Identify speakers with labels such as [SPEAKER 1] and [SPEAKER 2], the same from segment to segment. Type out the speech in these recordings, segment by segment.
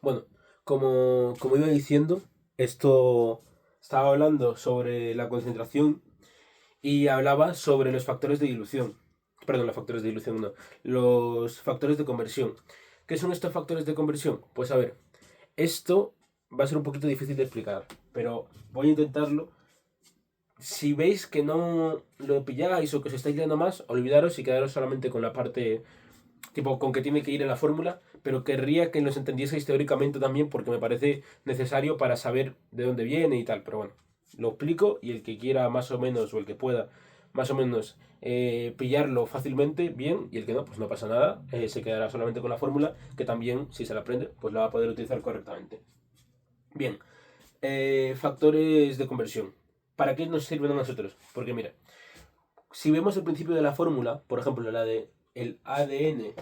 [SPEAKER 1] Bueno, como iba diciendo, esto estaba hablando sobre la concentración y hablaba sobre los factores de dilución. Perdón, los factores de dilución no. Los factores de conversión. ¿Qué son estos factores de conversión? Pues a ver, esto va a ser un poquito difícil de explicar, pero voy a intentarlo. Si veis que no lo pilláis o que os estáis liando más, olvidaros y quedaros solamente con la parte tipo con que tiene que ir en la fórmula, pero querría que los entendieseis teóricamente también porque me parece necesario para saber de dónde viene y tal, pero bueno, lo explico y el que quiera más o menos o el que pueda más o menos pillarlo fácilmente, bien, y el que no, pues no pasa nada, se quedará solamente con la fórmula, que también, si se la aprende, pues la va a poder utilizar correctamente. Bien, factores de conversión. ¿Para qué nos sirven a nosotros? Porque mira, si vemos el principio de la fórmula, por ejemplo, la de el ADN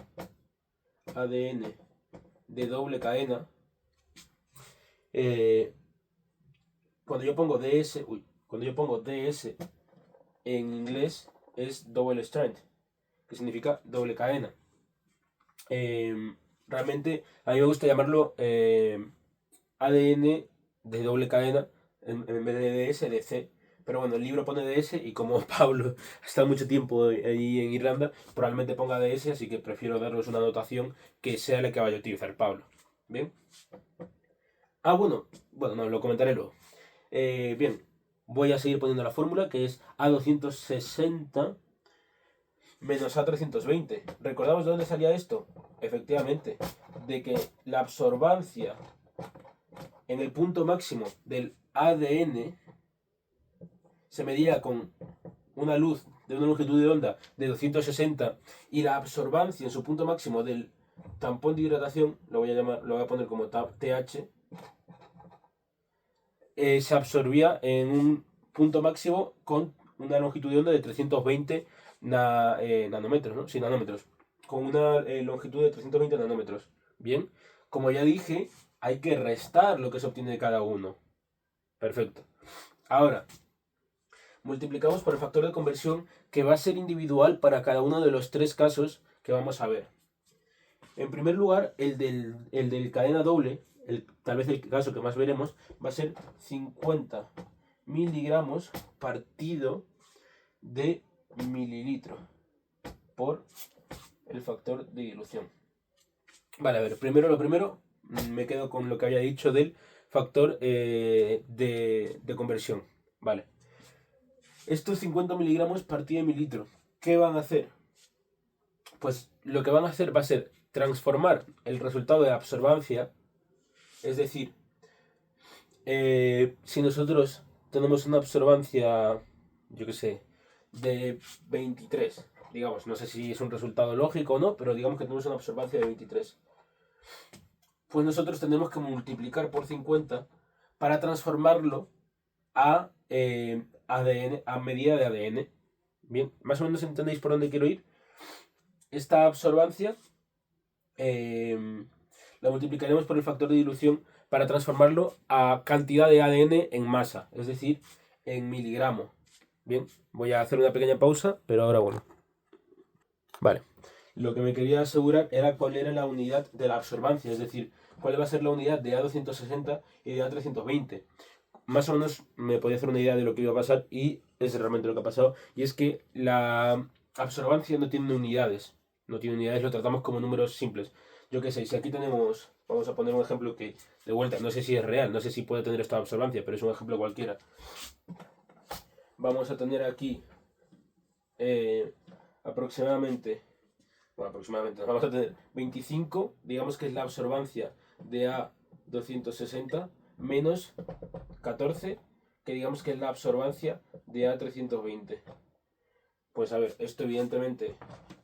[SPEAKER 1] de doble cadena, eh, cuando yo pongo DS, cuando yo pongo DS en inglés es double strand, que significa doble cadena. Realmente a mí me gusta llamarlo ADN de doble cadena en vez de DS de C. Pero bueno, el libro pone DS y como Pablo ha estado mucho tiempo ahí en Irlanda, probablemente ponga DS, así que prefiero darles una anotación que sea la que vaya a utilizar Pablo. ¿Bien? Ah, bueno, no, lo comentaré luego. Bien, voy a seguir poniendo la fórmula que es A260 menos A320. ¿Recordamos de dónde salía esto? Efectivamente, de que la absorbancia en el punto máximo del ADN se medía con una luz de una longitud de onda de 260 y la absorbancia en su punto máximo del tampón de hidratación, lo voy a poner como TH, se absorbía en un punto máximo con una longitud de onda de 320 nanómetros, ¿no? Sí, nanómetros. Con una longitud de 320 nanómetros. Bien, como ya dije, hay que restar lo que se obtiene de cada uno. Perfecto. Ahora, multiplicamos por el factor de conversión que va a ser individual para cada uno de los tres casos que vamos a ver. En primer lugar, el del cadena doble, tal vez el caso que más veremos, va a ser 50 miligramos partido de mililitro por el factor de dilución. Vale, a ver, primero lo primero, me quedo con lo que había dicho del factor de conversión. Vale. Estos 50 miligramos partido de mililitro, ¿qué van a hacer? Pues lo que van a hacer va a ser transformar el resultado de absorbancia, es decir, si nosotros tenemos una absorbancia, yo qué sé, de 23, digamos, no sé si es un resultado lógico o no, pero digamos que tenemos una absorbancia de 23, pues nosotros tenemos que multiplicar por 50 para transformarlo a ADN, a medida de ADN. Bien, más o menos entendéis por dónde quiero ir. Esta absorbancia la multiplicaremos por el factor de dilución para transformarlo a cantidad de ADN en masa, es decir, en miligramo. Bien, voy a hacer una pequeña pausa, pero ahora bueno. Vale. Lo que me quería asegurar era cuál era la unidad de la absorbancia, es decir, cuál va a ser la unidad de A260 y de A320. Más o menos me podía hacer una idea de lo que iba a pasar y es realmente lo que ha pasado. Y es que la absorbancia no tiene unidades. No tiene unidades, lo tratamos como números simples. Yo qué sé, si aquí tenemos, vamos a poner un ejemplo que de vuelta, no sé si es real, no sé si puede tener esta absorbancia, pero es un ejemplo cualquiera. Vamos a tener aquí eh, aproximadamente, bueno, aproximadamente, vamos a tener 25, digamos que es la absorbancia de A260 menos 14, que digamos que es la absorbancia de A320. Pues a ver, esto evidentemente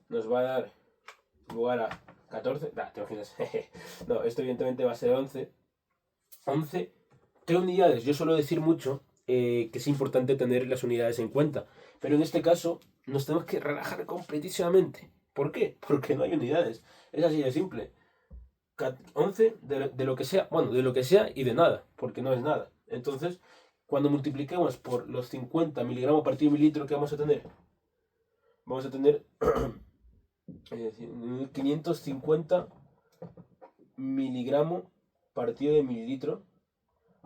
[SPEAKER 1] nos va a dar lugar a 14. ¿Te imaginas? No, esto evidentemente va a ser 11. 11. ¿Qué unidades? Yo suelo decir mucho que es importante tener las unidades en cuenta. Pero en este caso nos tenemos que relajar completísimamente. ¿Por qué? Porque no hay unidades. Es así de simple. 11 de lo que sea, bueno, de lo que sea y de nada, porque no es nada. Entonces, cuando multipliquemos por los 50 miligramos partido mililitro que vamos a tener 550 miligramos partido de mililitro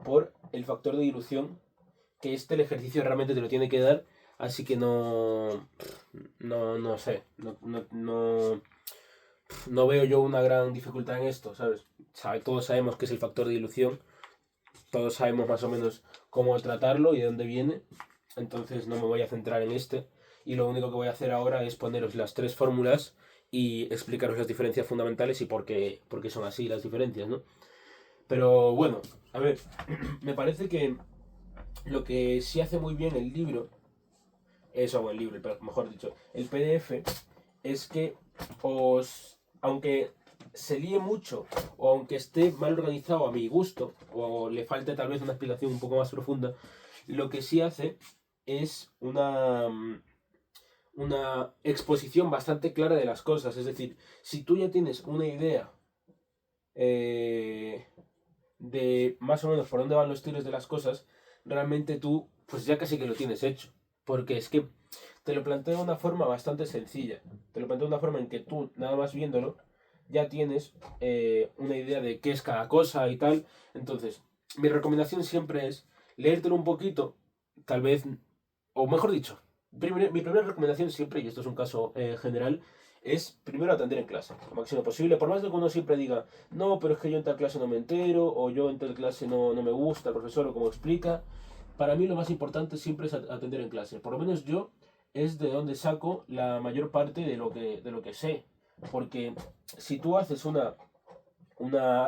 [SPEAKER 1] por el factor de dilución, que el ejercicio realmente te lo tiene que dar, así que no sé, no veo yo una gran dificultad en esto, ¿sabes? Todos sabemos qué es el factor de dilución, todos sabemos más o menos cómo tratarlo y de dónde viene, entonces no me voy a centrar en y lo único que voy a hacer ahora es poneros las tres fórmulas y explicaros las diferencias fundamentales y por qué son así las diferencias, ¿no? Pero bueno, a ver, me parece que lo que sí hace muy bien el libro, el libro, pero mejor dicho, el PDF, es que aunque se líe mucho, o aunque esté mal organizado a mi gusto, o le falte tal vez una explicación un poco más profunda, lo que sí hace es una exposición bastante clara de las cosas. Es decir, si tú ya tienes una idea de más o menos por dónde van los tiros de las cosas, realmente tú pues ya casi que lo tienes hecho. Porque es que te lo planteo de una forma bastante sencilla. Te lo planteo de una forma en que tú, nada más viéndolo, ya tienes una idea de qué es cada cosa y tal. Entonces, mi recomendación siempre es leértelo un poquito, tal vez, o mejor dicho, mi primera recomendación siempre, y esto es un caso general, es primero atender en clase, lo máximo posible. Por más de que uno siempre diga, no, pero es que yo en tal clase no me entero, o yo en tal clase no me gusta el profesor o cómo explica. Para mí lo más importante siempre es atender en clase. Por lo menos yo es de donde saco la mayor parte de lo que sé. Porque si tú haces una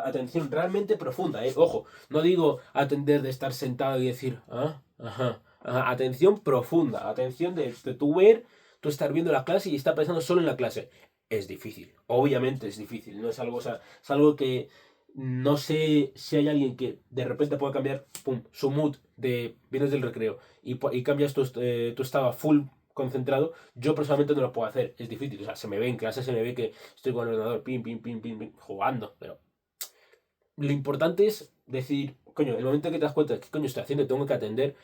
[SPEAKER 1] atención realmente profunda, ojo, no digo atender de estar sentado y decir, ajá, atención profunda, atención de tú estar viendo la clase y estar pensando solo en la clase. Es difícil, obviamente es difícil, no es algo, o sea, es algo que no sé si hay alguien que de repente pueda cambiar, pum, su mood de vienes del recreo y cambias tu estado a full concentrado. Yo personalmente no lo puedo hacer, es difícil, o sea, se me ve en clase, se me ve que estoy con el ordenador, pim, jugando, pero lo importante es decir, coño, el momento en que te das cuenta de qué coño estoy haciendo, tengo que atender,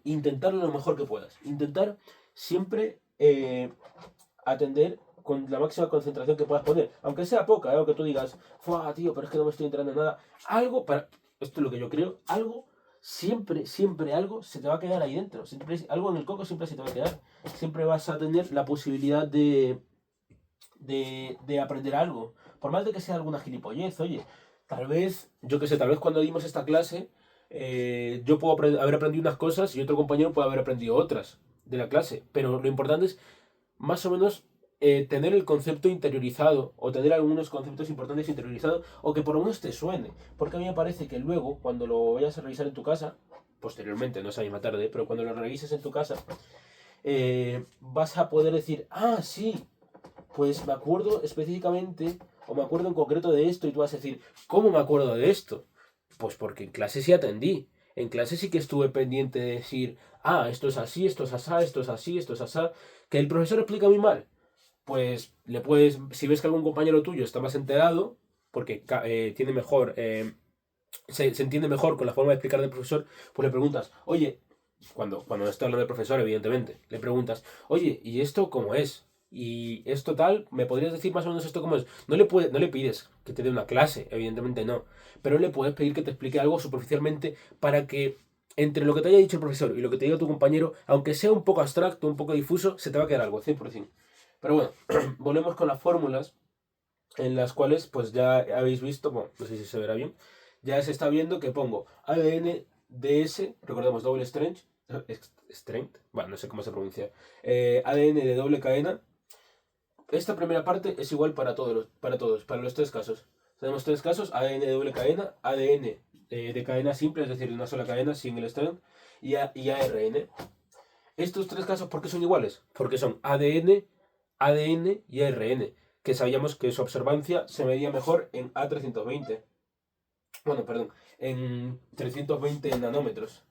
[SPEAKER 1] intentarlo lo mejor que puedas. Intentar siempre atender con la máxima concentración que puedas poner. Aunque sea poca, o que tú digas, ¡fua, tío, pero es que no me estoy enterando en nada! Algo, esto es lo que yo creo, algo, siempre algo se te va a quedar ahí dentro. Algo en el coco siempre se te va a quedar. Siempre vas a tener la posibilidad de aprender algo. Por más de que sea alguna gilipollez, oye, tal vez, yo qué sé, tal vez cuando dimos esta clase, yo puedo haber aprendido unas cosas y otro compañero puede haber aprendido otras de la clase. Pero lo importante es, más o menos, tener el concepto interiorizado o tener algunos conceptos importantes interiorizados o que por lo menos te suene. Porque a mí me parece que luego, cuando lo vayas a revisar en tu casa, posteriormente, no esa misma tarde, pero cuando lo revises en tu casa, vas a poder decir, ah, sí, pues me acuerdo específicamente, o me acuerdo en concreto de esto, y tú vas a decir, ¿cómo me acuerdo de esto? Pues porque en clase sí atendí. En clase sí que estuve pendiente de decir, ah, esto es así, esto es asá, esto es así, esto es asá. Que el profesor explica muy mal. Pues si ves que algún compañero tuyo está más enterado, porque tiene mejor, se entiende mejor con la forma de explicar del profesor, pues le preguntas, oye, cuando está hablando del profesor, evidentemente, le preguntas, oye, ¿y esto cómo es? Y esto tal, ¿me podrías decir más o menos esto cómo es? No le pides que te dé una clase, evidentemente no, pero le puedes pedir que te explique algo superficialmente para que entre lo que te haya dicho el profesor y lo que te diga tu compañero, aunque sea un poco abstracto, un poco difuso, se te va a quedar algo, 100%. Pero bueno, volvemos con las fórmulas en las cuales pues ya habéis visto, bueno, no sé si se verá bien, ya se está viendo que pongo ADN DS, recordemos doble strength, bueno, no sé cómo se pronuncia, ADN de doble cadena. Esta primera parte es igual para los tres casos. Tenemos tres casos, ADN de doble cadena, ADN de cadena simple, es decir, de una sola cadena, single strand, y ARN. Estos tres casos, ¿por qué son iguales? Porque son ADN y ARN, que sabíamos que su observancia se medía mejor en A320. Bueno, perdón, en 320 nanómetros.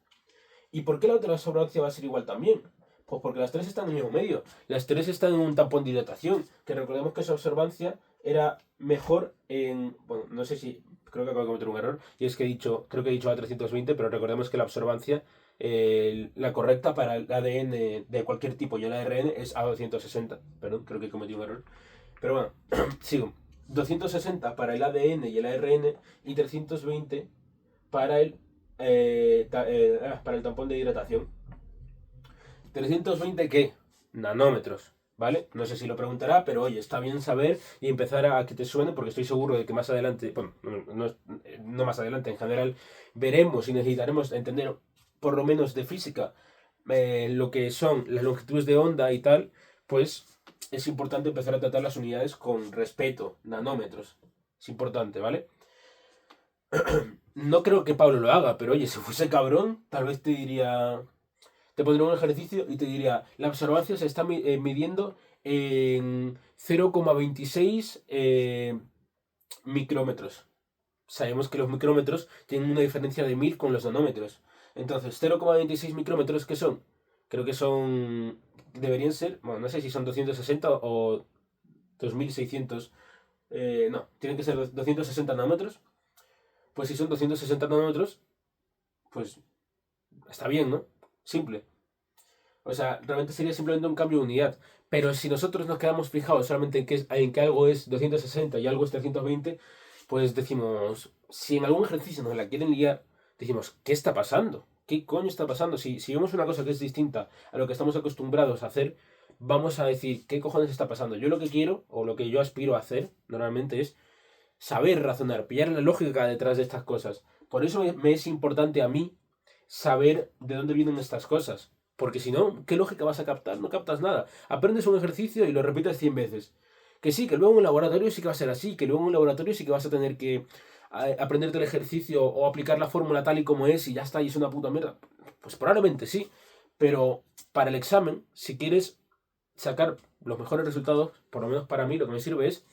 [SPEAKER 1] ¿Y por qué la otra observancia va a ser igual también? Pues porque las tres están en el mismo medio. Las tres están en un tampón de dilatación, que recordemos que su observancia era mejor en... Bueno, no sé si... Creo que acabo de cometer un error. Y es que creo que he dicho A320, pero recordemos que la observancia, la correcta para el ADN de cualquier tipo y el ARN es A260. Perdón, creo que he cometido un error. Pero bueno, sigo. 260 para el ADN y el ARN y 320 para para el tampón de hidratación. ¿320 qué? Nanómetros, ¿vale? No sé si lo preguntará, pero oye, está bien saber y empezar a que te suene, porque estoy seguro de que más adelante, bueno, no más adelante, en general, veremos y necesitaremos entender por lo menos de física lo que son las longitudes de onda y tal, pues es importante empezar a tratar las unidades con respeto, nanómetros. Es importante, ¿vale? No creo que Pablo lo haga, pero oye, si fuese cabrón, tal vez te diría, te pondría un ejercicio y te diría, la absorbancia se está midiendo en 0,26 micrómetros. Sabemos que los micrómetros tienen una diferencia de 1000 con los nanómetros. Entonces, 0,26 micrómetros, ¿qué son? Creo que son, deberían ser, bueno, no sé si son 260 o 2600, no, tienen que ser 260 nanómetros. Pues si son 260 nanómetros, pues está bien, ¿no? Simple. O sea, realmente sería simplemente un cambio de unidad. Pero si nosotros nos quedamos fijados solamente en que algo es 260 y algo es 320, pues decimos, si en algún ejercicio nos la quieren liar, decimos, ¿qué está pasando? ¿Qué coño está pasando? Si vemos una cosa que es distinta a lo que estamos acostumbrados a hacer, vamos a decir, ¿qué cojones está pasando? Yo lo que quiero, o lo que yo aspiro a hacer, normalmente es saber razonar, pillar la lógica detrás de estas cosas. Por eso me es importante a mí saber de dónde vienen estas cosas. Porque si no, ¿qué lógica vas a captar? No captas nada. Aprendes un ejercicio y lo repites 100 veces. Que sí, que luego en un laboratorio sí que va a ser así, que luego en un laboratorio sí que vas a tener que aprenderte el ejercicio o aplicar la fórmula tal y como es y ya está, y es una puta mierda. Pues probablemente sí. Pero para el examen, si quieres sacar los mejores resultados, por lo menos para mí lo que me sirve es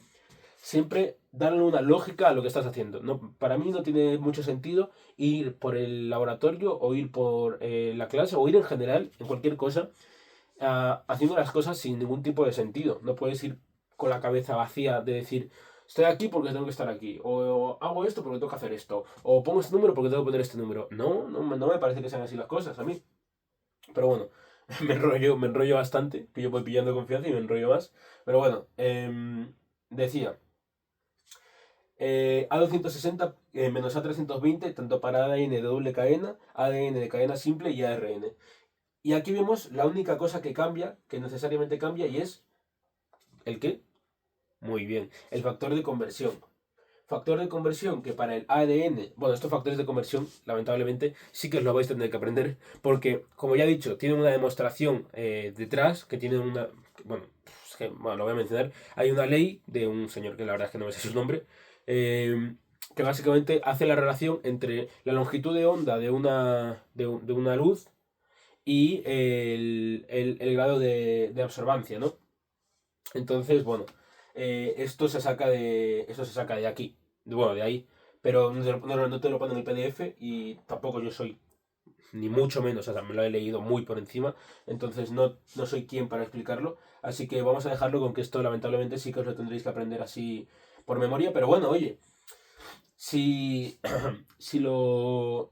[SPEAKER 1] siempre darle una lógica a lo que estás haciendo. No, para mí no tiene mucho sentido ir por el laboratorio o ir por la clase o ir en general, en cualquier cosa, haciendo las cosas sin ningún tipo de sentido. No puedes ir con la cabeza vacía de decir, estoy aquí porque tengo que estar aquí, o hago esto porque tengo que hacer esto, o pongo este número porque tengo que poner este número. No, no me parece que sean así las cosas a mí. Pero bueno, me enrollo bastante, que yo voy pillando confianza y me enrollo más. Pero bueno, decía, A260 menos A320, tanto para ADN de doble cadena, ADN de cadena simple y ARN. Y aquí vemos la única cosa que cambia, que necesariamente cambia, y es ¿el qué? Muy bien, el factor de conversión. Factor de conversión que para el ADN, bueno, estos factores de conversión, lamentablemente, sí que os lo vais a tener que aprender, porque, como ya he dicho, tienen una demostración detrás, que tienen una, bueno, bueno, lo voy a mencionar, hay una ley de un señor que la verdad es que no me sé su nombre, eh, que básicamente hace la relación entre la longitud de onda de una luz y el grado de absorbancia, ¿no? Entonces, bueno, esto se saca de aquí, bueno, de ahí, pero no te lo pone en el PDF y tampoco yo soy, ni mucho menos, o sea, me lo he leído muy por encima, entonces no soy quien para explicarlo, así que vamos a dejarlo con que esto lamentablemente sí que os lo tendréis que aprender así por memoria, pero bueno, oye, si, si lo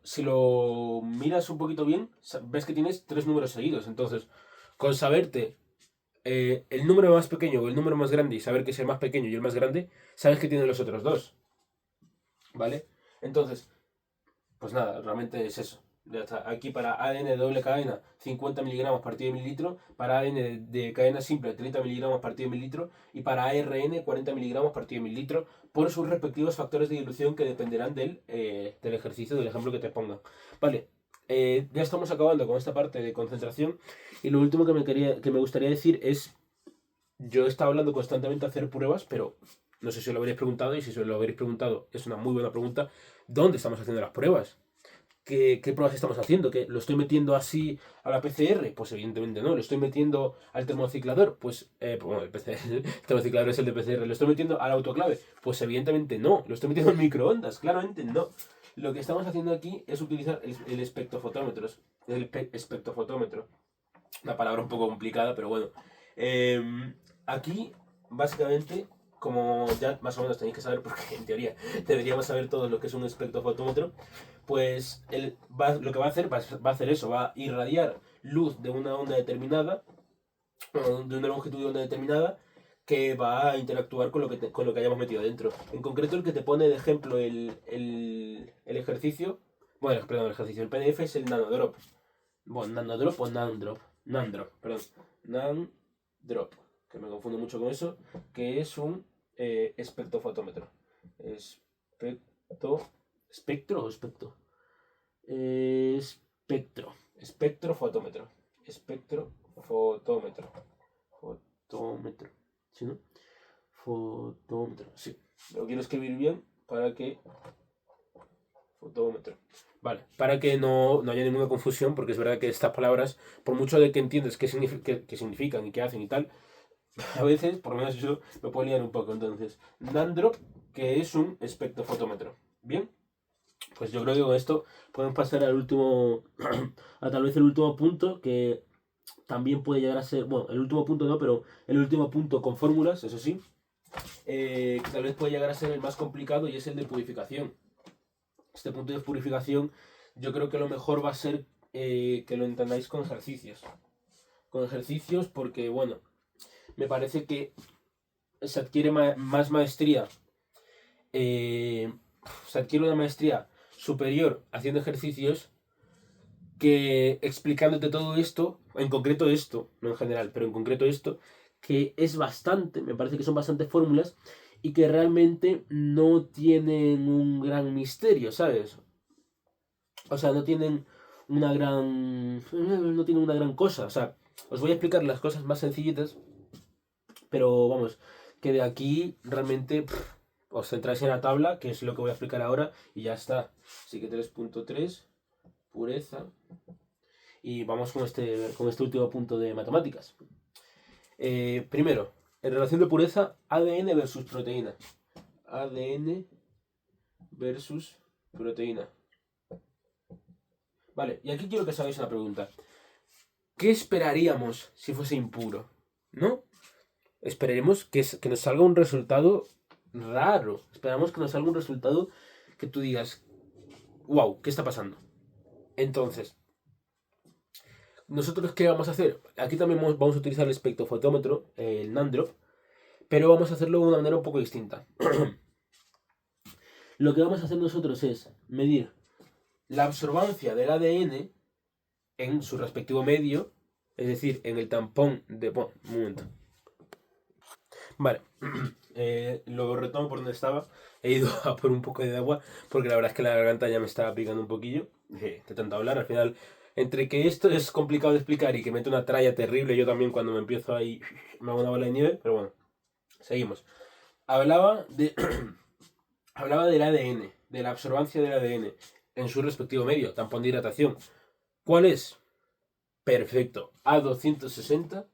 [SPEAKER 1] miras un poquito bien, ves que tienes tres números seguidos, entonces, con saberte el número más pequeño o el número más grande y saber que es el más pequeño y el más grande, sabes que tienen los otros dos, ¿vale? Entonces, pues nada, realmente es eso. Ya está. Aquí para ADN de doble cadena, 50 miligramos partido de mililitro, para ADN de cadena simple, 30 miligramos partido de mililitro, y para ARN, 40 miligramos partido de mililitro, por sus respectivos factores de dilución que dependerán del ejercicio, del ejemplo que te pongan. Vale, ya estamos acabando con esta parte de concentración, y lo último que me gustaría decir es yo he estado hablando constantemente de hacer pruebas, pero no sé si os lo habréis preguntado, y si os lo habréis preguntado, es una muy buena pregunta. ¿Dónde estamos haciendo las pruebas? ¿Qué pruebas estamos haciendo? ¿Que lo estoy metiendo así a la PCR? Pues evidentemente no. ¿Lo estoy metiendo al termociclador? Pues bueno, el PCR, el termociclador es el de PCR. ¿Lo estoy metiendo al autoclave? Pues evidentemente no. ¿Lo estoy metiendo en microondas? Claramente no. Lo que estamos haciendo aquí es utilizar el espectrofotómetro. Espectrofotómetro. Una palabra un poco complicada, pero bueno. Aquí, básicamente, como ya más o menos tenéis que saber, porque en teoría deberíamos saber todos lo que es un espectrofotómetro, pues lo que va a hacer, va a hacer eso, va a irradiar luz de una onda determinada, de una longitud de onda determinada, que va a interactuar con con lo que hayamos metido dentro. En concreto, el que te pone de ejemplo el ejercicio, bueno, perdón, el ejercicio, el PDF es el Nanodrop. Bueno, Nanodrop o Nandrop. Nandrop, perdón. Nandrop, que me confundo mucho con eso, que es un espectrofotómetro. ¿Espectro o espectro? Espectrofotómetro. Espectrofotómetro. Fotómetro. ¿Sí, no? Fotómetro, sí. Lo quiero escribir bien para que... Fotómetro. Vale, para que no haya ninguna confusión, porque es verdad que estas palabras, por mucho de que entiendes qué significan y qué hacen y tal, a veces, por lo menos yo, me puedo liar un poco. Entonces, Nandrop, que es un espectrofotómetro. ¿Bien? Pues yo creo que con esto podemos pasar al último, a tal vez el último punto, que también puede llegar a ser, bueno, el último punto no, pero el último punto con fórmulas, eso sí, que tal vez puede llegar a ser el más complicado, y es el de purificación. Este punto de purificación yo creo que lo mejor va a ser que lo entendáis con ejercicios. Con ejercicios porque, bueno, me parece que se adquiere más maestría, se adquiere una maestría superior haciendo ejercicios que explicándote todo esto, en concreto esto, no en general, pero en concreto esto, que es bastante, me parece que son bastantes fórmulas y que realmente no tienen un gran misterio, ¿sabes? O sea, no tienen no tienen una gran cosa. O sea, os voy a explicar las cosas más sencillitas, pero vamos, que de aquí realmente os centráis en la tabla, que es lo que voy a explicar ahora, y ya está. Así que 3.3, pureza. Y vamos con este último punto de matemáticas. Primero, en relación de pureza, ADN versus proteína. ADN versus proteína. Vale, y aquí quiero que os hagáis una pregunta. ¿Qué esperaríamos si fuese impuro? ¿No? Esperaremos que nos salga un resultado raro. Esperamos que nos salga un resultado que tú digas, wow, ¿qué está pasando? Entonces, ¿nosotros qué vamos a hacer? Aquí también vamos a utilizar el espectrofotómetro, el Nandrop, pero vamos a hacerlo de una manera un poco distinta. Lo que vamos a hacer nosotros es medir la absorbancia del ADN en su respectivo medio, es decir, en el tampón de... Bueno, un momento. Vale, lo retomo por donde estaba. He ido a por un poco de agua porque la verdad es que la garganta ya me estaba picando un poquillo de tanto hablar. Al final, entre que esto es complicado de explicar y que mete una tralla terrible, yo también cuando me empiezo ahí me hago una bola de nieve, pero bueno, seguimos. Hablaba de hablaba del ADN, de la absorbancia del ADN en su respectivo medio, tampón de hidratación. ¿Cuál es? Perfecto. A260,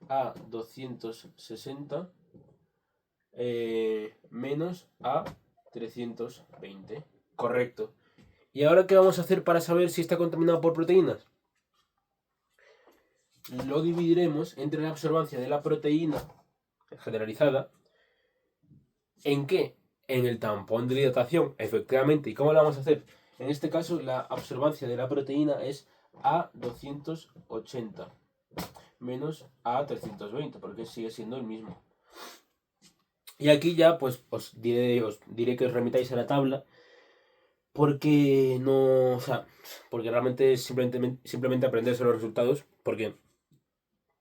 [SPEAKER 1] A260 menos A320. Correcto. ¿Y ahora qué vamos a hacer para saber si está contaminado por proteínas? Lo dividiremos entre la absorbancia de la proteína generalizada. ¿En qué? En el tampón de hidratación, efectivamente. ¿Y cómo lo vamos a hacer? En este caso, la absorbancia de la proteína es A280 menos A320, porque sigue siendo el mismo. Y aquí ya, pues, os diré que os remitáis a la tabla, porque no, o sea, porque realmente es simplemente aprenderse los resultados, porque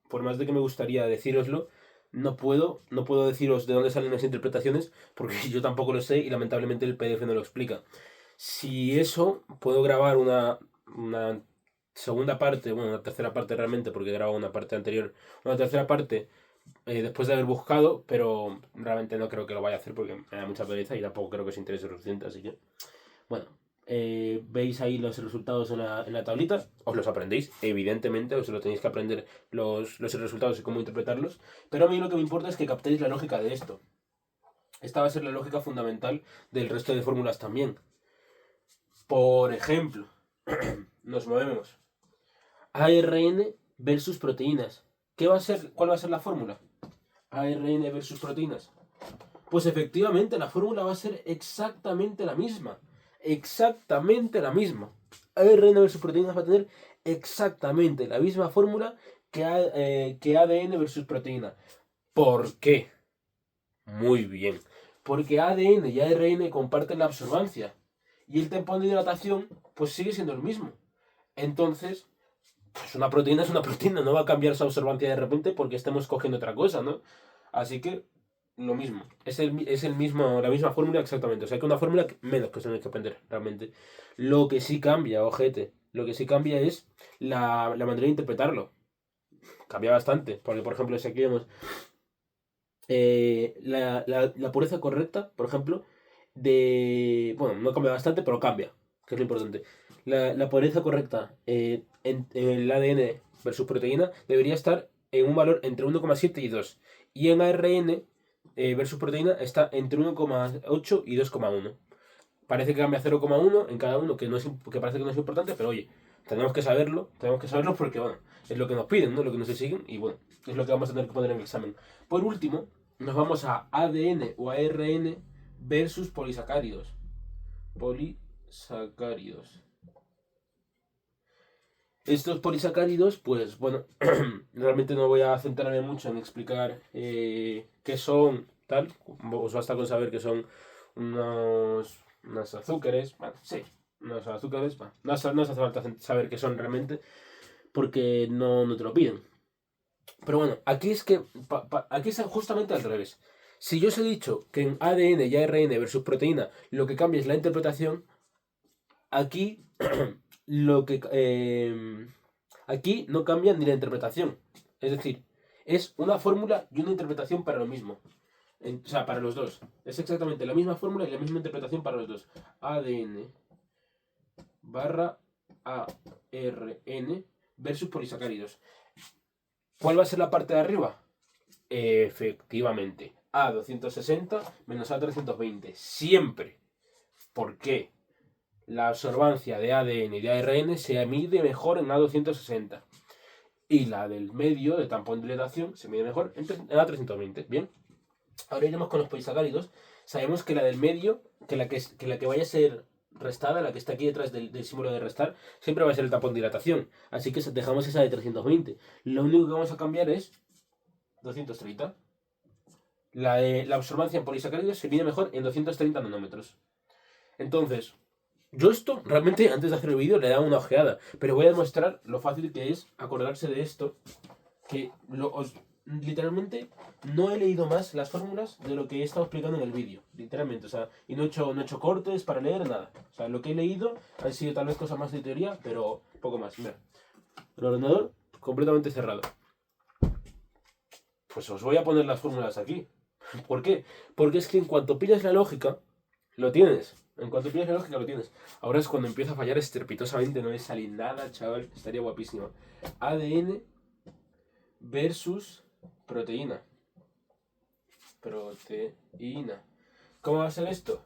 [SPEAKER 1] por más de que me gustaría decíroslo, no puedo deciros de dónde salen las interpretaciones, porque yo tampoco lo sé y lamentablemente el PDF no lo explica. Si eso, puedo grabar una segunda parte, bueno, una tercera parte realmente, porque he grabado una parte anterior, una tercera parte después de haber buscado, pero realmente no creo que lo vaya a hacer porque me da mucha pereza y tampoco creo que os interese lo suficiente, así que, bueno, veis ahí los resultados en la tablita, os los aprendéis, evidentemente, os lo tenéis que aprender los resultados y cómo interpretarlos, pero a mí lo que me importa es que captéis la lógica de esto. Esta va a ser la lógica fundamental del resto de fórmulas también. Por ejemplo, nos movemos. ARN versus proteínas. ¿Cuál va a ser la fórmula? ARN versus proteínas. Pues efectivamente la fórmula va a ser exactamente la misma. Exactamente la misma. ARN versus proteínas va a tener exactamente la misma fórmula que ADN versus proteína. ¿Por qué? Muy bien. Porque ADN y ARN comparten la absorbancia. Y el tiempo de hidratación, pues sigue siendo el mismo. Entonces, pues una proteína es una proteína, no va a cambiar su absorbancia de repente porque estemos cogiendo otra cosa, ¿no? Así que, lo mismo. Es el mismo, la misma fórmula exactamente. O sea, que una fórmula menos que se tiene que aprender, realmente. Lo que sí cambia, ojete, lo que sí cambia es la manera de interpretarlo. Cambia bastante. Porque, por ejemplo, si aquí vemos la pureza correcta, por ejemplo, bueno, no cambia bastante, pero cambia, que es lo importante. La pureza correcta en el ADN versus proteína debería estar en un valor entre 1,7 y 2. Y en ARN versus proteína está entre 1,8 y 2,1. Parece que cambia 0,1 en cada uno, que parece que no es importante, pero oye, tenemos que saberlo porque, bueno, es lo que nos piden, ¿no? Lo que nos exigen y, bueno, es lo que vamos a tener que poner en el examen. Por último, nos vamos a ADN o ARN versus polisacáridos. Polisacáridos. Estos polisacáridos, pues bueno, realmente no voy a centrarme mucho en explicar qué son, tal. Os basta con saber que son unos azúcares, bueno, sí, unos azúcares, bueno, no hace falta saber qué son realmente, porque no te lo piden. Pero bueno, aquí aquí es justamente al revés. Si yo os he dicho que en ADN y ARN versus proteína lo que cambia es la interpretación, aquí aquí no cambia ni la interpretación. Es decir, es una fórmula y una interpretación para lo mismo. O sea, para los dos. Es exactamente la misma fórmula y la misma interpretación para los dos. ADN barra ARN versus polisacáridos. ¿Cuál va a ser la parte de arriba? Efectivamente. A260 menos A320. Siempre. ¿Por qué? La absorbancia de ADN y de ARN se mide mejor en A260. Y la del medio, de tampón de dilatación, se mide mejor en A320. Bien. Ahora iremos con los polisacáridos. Sabemos que la del medio, que la que vaya a ser restada, la que está aquí detrás del símbolo de restar, siempre va a ser el tampón de dilatación. Así que dejamos esa de 320. Lo único que vamos a cambiar es 230. La absorbancia en polisacáridos se mide mejor en 230 nanómetros. Entonces, yo esto realmente antes de hacer el vídeo le he dado una ojeada, pero voy a demostrar lo fácil que es acordarse de esto, que literalmente no he leído más las fórmulas de lo que he estado explicando en el vídeo, literalmente, o sea, y no he hecho cortes para leer nada, o sea, lo que he leído han sido tal vez cosas más de teoría, pero poco más. Mira, el ordenador completamente cerrado. Pues os voy a poner las fórmulas aquí. ¿Por qué? Porque es que en cuanto pillas la lógica, lo tienes. En cuanto pillas la lógica, lo tienes. Ahora es cuando empieza a fallar estrepitosamente, no le sale nada, chaval. Estaría guapísimo. ADN versus proteína. Proteína. ¿Cómo va a ser esto?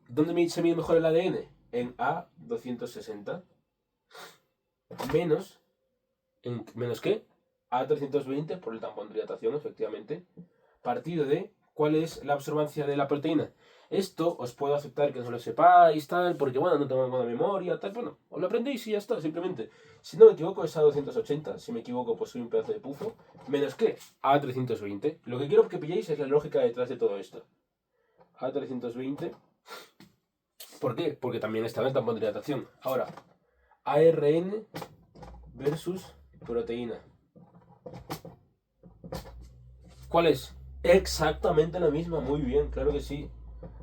[SPEAKER 1] ¿Dónde se mide mejor el ADN? En A260. ¿Menos qué? A320 por el tampón de dilatación, efectivamente. Partido de ¿cuál es la absorbancia de la proteína? Esto os puedo aceptar que no lo sepáis, tal, porque bueno, no tengo buena memoria, tal, bueno, os lo aprendéis y ya está, simplemente. Si no me equivoco es A280, si me equivoco pues soy un pedazo de pufo. ¿Menos qué? A320. Lo que quiero que pilléis es la lógica detrás de todo esto. A320. ¿Por qué? Porque también está en el tampón de dilatación. Ahora, ARN versus proteína. ¿Cuál es? Exactamente la misma, muy bien, claro que sí.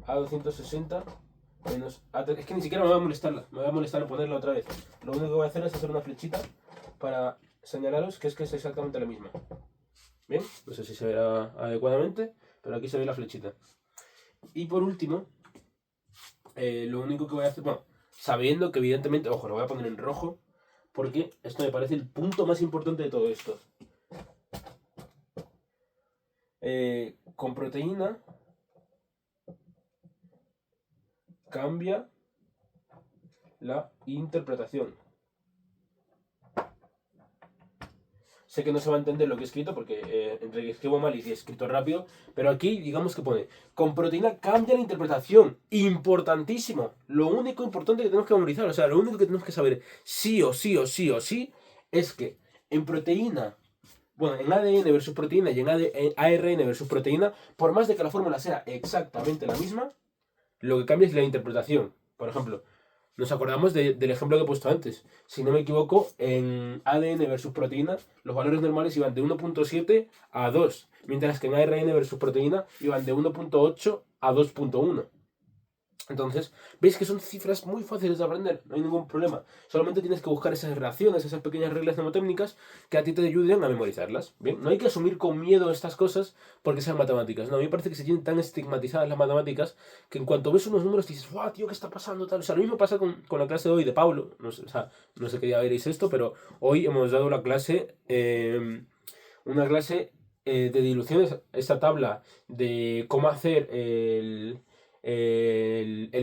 [SPEAKER 1] A260 menos A3. Es que ni siquiera me voy a molestarla, me voy a molestar en ponerla otra vez. Lo único que voy a hacer es hacer una flechita para señalaros que es exactamente la misma. Bien, no sé si se verá adecuadamente, pero aquí se ve la flechita. Y por último, lo único que voy a hacer, bueno, sabiendo que evidentemente, ojo, lo voy a poner en rojo, porque esto me parece el punto más importante de todo esto. Con proteína cambia la interpretación. Sé que no se va a entender lo que he escrito porque entre que escribo mal y he escrito rápido, pero aquí digamos que pone, con proteína cambia la interpretación. Importantísimo. Lo único importante que tenemos que memorizar, o sea, lo único que tenemos que saber sí o sí o sí o sí es que en proteína bueno, en ADN versus proteína y en ARN versus proteína, por más de que la fórmula sea exactamente la misma, lo que cambia es la interpretación. Por ejemplo, nos acordamos del ejemplo que he puesto antes. Si no me equivoco, en ADN versus proteína, los valores normales iban de 1.7 a 2, mientras que en ARN versus proteína iban de 1.8 a 2.1. Entonces, veis que son cifras muy fáciles de aprender, no hay ningún problema. Solamente tienes que buscar esas relaciones, esas pequeñas reglas mnemotécnicas que a ti te ayuden a memorizarlas. Bien, no hay que asumir con miedo estas cosas porque sean matemáticas. No, a mí me parece que se tienen tan estigmatizadas las matemáticas que en cuanto ves unos números dices, ¡guau, tío, qué está pasando! Tal. O sea, lo mismo pasa con la clase de hoy de Pablo. No sé, o sea, no sé qué día veréis esto, pero hoy hemos dado la clase, una clase de diluciones, esta tabla de cómo hacer el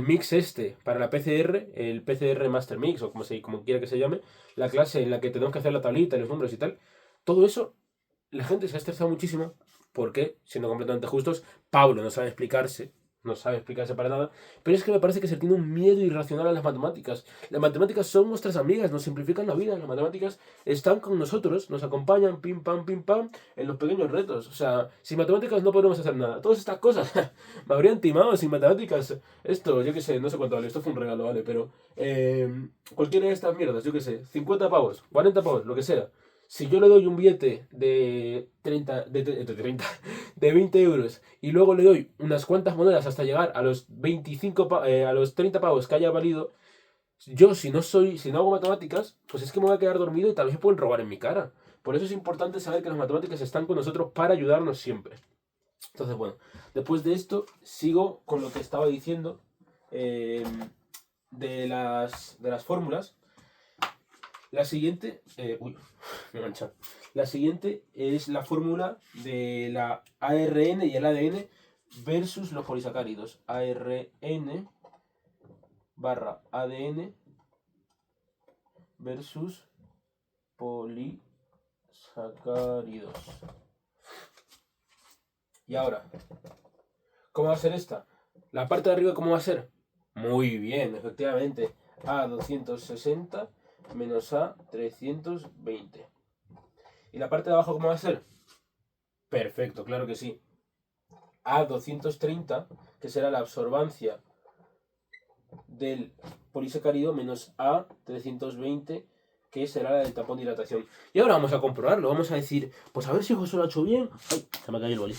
[SPEAKER 1] mix este para la PCR, el PCR Master Mix o como quiera que se llame, la clase en la que tenemos que hacer la tablita, los números y tal, todo eso, la gente se ha estresado muchísimo porque, siendo completamente justos, Pablo no sabe explicarse para nada, pero es que me parece que se tiene un miedo irracional a las matemáticas. Las matemáticas son nuestras amigas, nos simplifican la vida, las matemáticas están con nosotros, nos acompañan, pim pam, en los pequeños retos. O sea, sin matemáticas no podemos hacer nada. Todas estas cosas me habrían timado sin matemáticas. Esto, yo qué sé, no sé cuánto vale, esto fue un regalo, ¿vale? Pero cualquiera de estas mierdas, yo qué sé, 50 pavos, 40 pavos, lo que sea. Si yo le doy un billete de 30, de 30, de 20 euros y luego le doy unas cuantas monedas hasta llegar a los a los 30 pavos que haya valido, yo si no hago matemáticas, pues es que me voy a quedar dormido y tal vez me pueden robar en mi cara. Por eso es importante saber que las matemáticas están con nosotros para ayudarnos siempre. Entonces, bueno, después de esto sigo con lo que estaba diciendo eh, de las fórmulas. La siguiente, uy, me he manchado. La siguiente es la fórmula de la ARN y el ADN versus los polisacáridos. ARN barra ADN versus polisacáridos. Y ahora, ¿cómo va a ser esta? La parte de arriba, ¿cómo va a ser? Muy bien, efectivamente. A260 menos A320. ¿Y la parte de abajo cómo va a ser? Perfecto, claro que sí. A230, que será la absorbancia del polisacárido, menos A320, que será la del tapón de dilatación. Y ahora vamos a comprobarlo. Vamos a decir, pues a ver si José lo ha hecho bien. ¡Ay! Se me cayó el boli.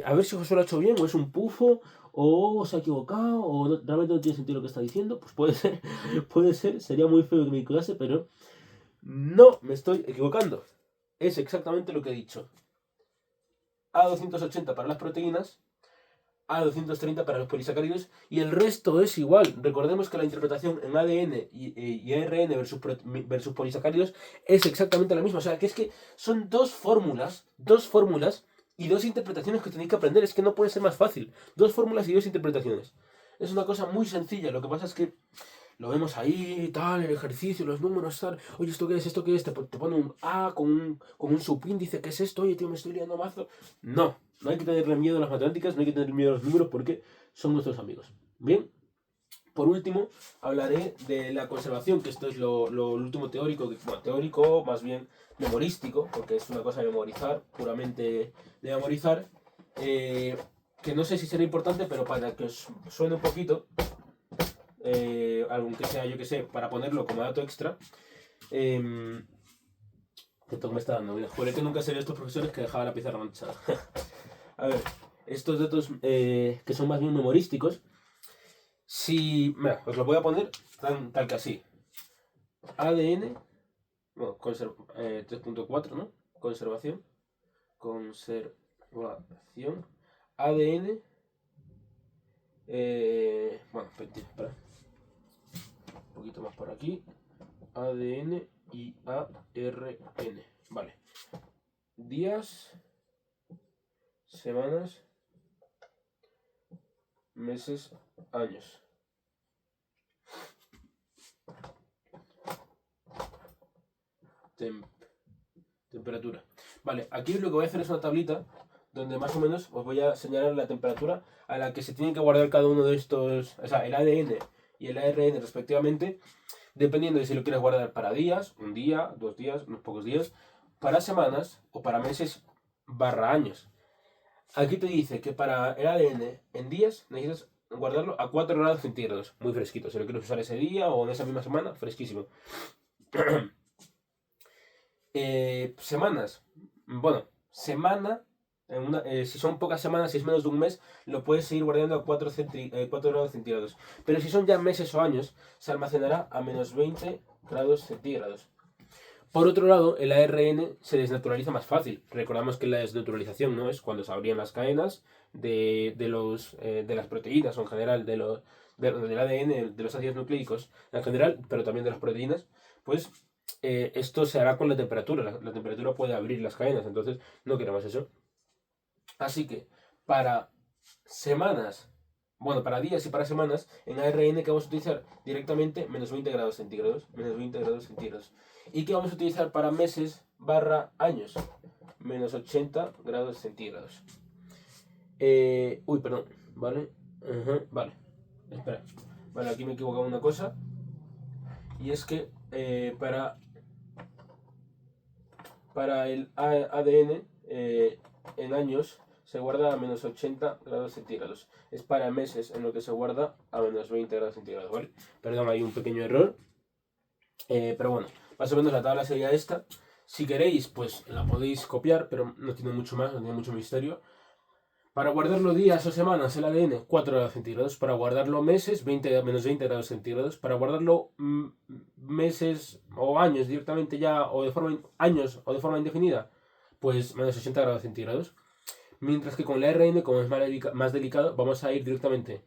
[SPEAKER 1] A ver si José lo ha hecho bien, o es un pufo, o se ha equivocado, o realmente no tiene sentido lo que está diciendo. Pues puede ser, sería muy feo que me equivocase, pero no me estoy equivocando. Es exactamente lo que he dicho. A280 para las proteínas, A230 para los polisacáridos, y el resto es igual. Recordemos que la interpretación en ADN y ARN versus polisacáridos es exactamente la misma. O sea, que es que son dos fórmulas y dos interpretaciones que tenéis que aprender. Es que no puede ser más fácil. Dos fórmulas y dos interpretaciones. Es una cosa muy sencilla. Lo que pasa es que lo vemos ahí, tal, el ejercicio, los números, tal. Oye, ¿esto qué es? ¿Esto qué es? Te pone un A con un subíndice. ¿Qué es esto? Oye, tío, me estoy liando mazo. No, no hay que tenerle miedo a las matemáticas, no hay que tener miedo a los números porque son nuestros amigos. Bien, por último, hablaré de la conservación, que esto es lo último teórico, bueno, teórico, más bien memorístico, porque es una cosa de memorizar, puramente de memorizar, que no sé si será importante, pero para que os suene un poquito, aunque sea, yo que sé, para ponerlo como dato extra, que todo me está dando. Joder, que nunca sería estos profesores que dejaban la pizarra manchada. A ver, estos datos que son más bien memorísticos, si, mira, os lo voy a poner tal que así. ADN, bueno, 3.4, ¿no? Conservación, ADN, bueno, espera, un poquito más por aquí, ADN y ARN, vale. Días, semanas, meses, años. Temperatura. Vale, aquí lo que voy a hacer es una tablita donde más o menos os voy a señalar la temperatura a la que se tienen que guardar cada uno de estos, o sea, el ADN y el ARN respectivamente, dependiendo de si lo quieres guardar para días, un día, 2 días, unos pocos días, para semanas o para meses barra años. Aquí te dice que para el ADN en días necesitas guardarlo a 4 grados centígrados, muy fresquito. Si lo quieres usar ese día o en esa misma semana, fresquísimo. Semanas. Bueno, semana, si son pocas semanas, si es menos de un mes, lo puedes seguir guardando a 4 grados centígrados. Pero si son ya meses o años, se almacenará a menos 20 grados centígrados. Por otro lado, el ARN se desnaturaliza más fácil. Recordamos que la desnaturalización no es cuando se abrían las cadenas de las proteínas o en general del ADN, de los ácidos nucleicos en general, pero también de las proteínas, pues esto se hará con la temperatura. La temperatura puede abrir las cadenas, entonces no queremos eso. Así que para semanas, bueno, para días y para semanas, en ARN que vamos a utilizar directamente menos 20 grados centígrados, menos 20 grados centígrados. ¿Y qué vamos a utilizar para meses barra años? Menos 80 grados centígrados. Uy, perdón, ¿vale? Vale, espera. Vale, aquí me he equivocado una cosa. Y es que para el ADN en años se guarda a menos 80 grados centígrados. Es para meses en lo que se guarda a menos 20 grados centígrados, ¿vale? Perdón, hay un pequeño error. Pero bueno, más o menos la tabla sería esta. Si queréis, pues la podéis copiar, pero no tiene mucho más, no tiene mucho misterio. Para guardarlo días o semanas, el ADN, 4 grados centígrados. Para guardarlo meses, menos 20 grados centígrados. Para guardarlo meses o años directamente ya, o de forma indefinida, pues menos 80 grados centígrados. Mientras que con el ARN, como es más delicado, vamos a ir directamente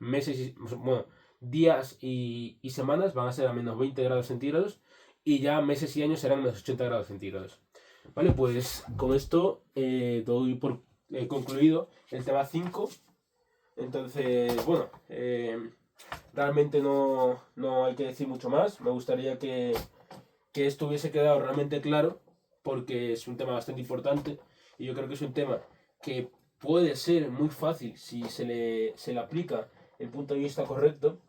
[SPEAKER 1] días y semanas van a ser a menos 20 grados centígrados y ya meses y años serán menos 80 grados centígrados. Vale, pues con esto doy por concluido el tema 5. Entonces, bueno, realmente no hay que decir mucho más. Me gustaría que esto hubiese quedado realmente claro porque es un tema bastante importante y yo creo que es un tema que puede ser muy fácil si se le aplica el punto de vista correcto.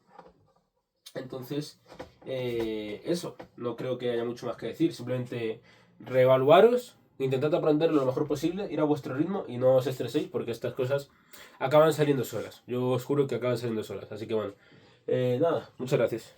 [SPEAKER 1] Entonces, eso, no creo que haya mucho más que decir. Simplemente reevaluaros, intentad aprender lo mejor posible, ir a vuestro ritmo y no os estreséis porque estas cosas acaban saliendo solas. Yo os juro que acaban saliendo solas. Así que bueno, nada, muchas gracias.